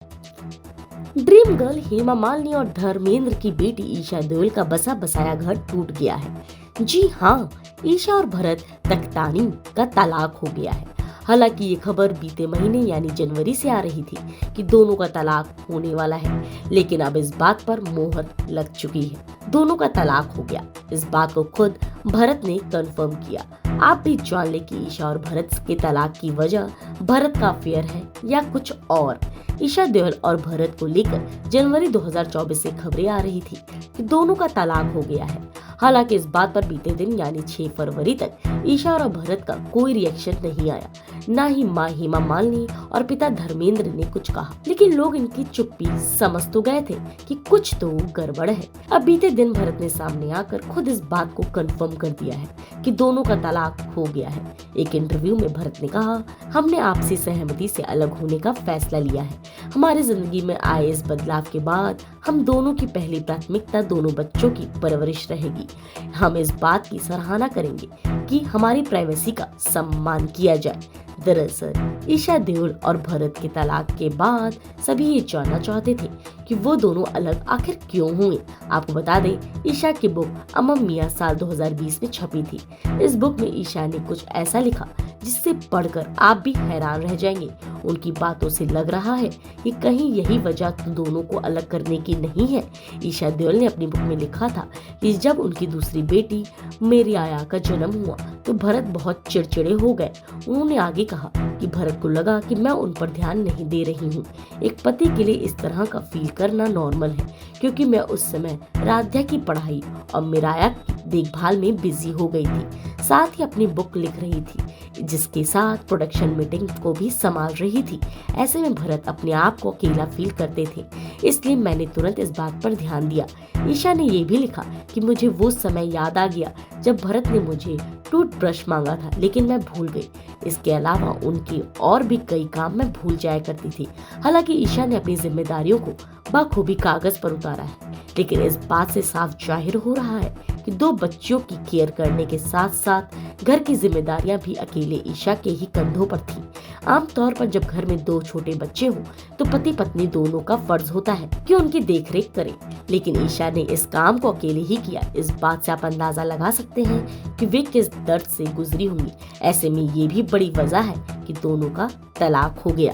Dream girl Hema Malini और धर्मेंद्र की बेटी ईशा देओल का बसा बसाया घर टूट गया है। जी हाँ, ईशा और भरत तख्तानी का तलाक हो गया है। हालांकि ये खबर बीते महीने यानी जनवरी से आ रही थी कि दोनों का तलाक होने वाला है, लेकिन अब इस बात पर मोहर लग चुकी है। दोनों का तलाक हो गया। इस बात को खुद भरत ने कंफर्म किया। आप भी जान ले कि ईशा और भरत के तलाक की वजह भरत का अफेयर है या कुछ और। ईशा देओल और भरत को लेकर जनवरी 2024 से खबरें आ रही थी कि दोनों का तलाक हो गया है। हालांकि इस बात पर बीते दिन यानी 6 फरवरी तक ईशा और भरत का कोई रिएक्शन नहीं आया। ना ही मां हेमा मालिनी और पिता धर्मेंद्र ने कुछ कहा, लेकिन लोग इनकी चुप्पी समझ तो गए थे कि कुछ तो गड़बड़ है। अब बीते दिन भरत ने सामने आकर खुद इस बात को कंफर्म कर दिया है कि दोनों का तलाक हो गया है। एक इंटरव्यू में भरत ने कहा, हमने आपसी सहमति से अलग होने का फैसला लिया है। हमारी जिंदगी में आए इस बदलाव के बाद हम दोनों की पहली प्राथमिकता दोनों बच्चों की परवरिश रहेगी। हम इस बात की सराहना करेंगे कि हमारी प्राइवेसी का सम्मान किया जाए। दरअसल ईशा देओल और भरत के तलाक के बाद सभी ये जानना चाहते थे कि वो दोनों अलग आखिर क्यों हुए। आपको बता दें, ईशा की बुक अमम मियां साल 2020 में छपी थी। इस बुक में ईशा ने कुछ ऐसा लिखा जिससे पढ़कर आप भी हैरान रह जाएंगे। उनकी बातों से लग रहा है कि कहीं यही वजह दोनों को अलग करने की नहीं है। ईशा देओल ने अपनी बुक में लिखा था कि जब उनकी दूसरी बेटी मेरी आया का जन्म हुआ तो भरत बहुत चिड़चिड़े हो गए। उन्होंने आगे कहा कि भरत को लगा कि मैं उन पर ध्यान नहीं दे रही हूँ। एक पति के लिए इस तरह का फील करना नॉर्मल है, क्योंकि मैं उस समय राध्या की पढ़ाई और मिराया की देखभाल में बिजी हो गई थी, साथ ही अपनी बुक लिख रही थी, जिसके साथ प्रोडक्शन मीटिंग को भी संभाल रही थी। ऐसे में भरत अपने आप को अकेला फील करते थे, इसलिए मैंने तुरंत इस बात पर ध्यान दिया। ईशा ने ये भी लिखा कि मुझे वो समय याद आ गया जब भरत ने मुझे टूथब्रश मांगा था, लेकिन मैं भूल गई। इसके अलावा उनके और भी कई काम मैं भूल जाया करती थी। हालांकि ईशा ने अपनी जिम्मेदारियों को बखूबी कागज पर उतारा है, लेकिन इस बात से साफ जाहिर हो रहा है कि 2 बच्चों की केयर करने के साथ साथ घर की जिम्मेदारियां भी अकेले ईशा के ही कंधों पर थी। आमतौर पर जब घर में 2 छोटे बच्चे हों तो पति पत्नी दोनों का फर्ज होता है कि उनकी देखरेख करें, लेकिन ईशा ने इस काम को अकेले ही किया। इस बात से आप अंदाजा लगा सकते हैं कि वे किस दर्द से गुजरी होंगी। ऐसे में ये भी बड़ी वजह है कि दोनों का तलाक हो गया।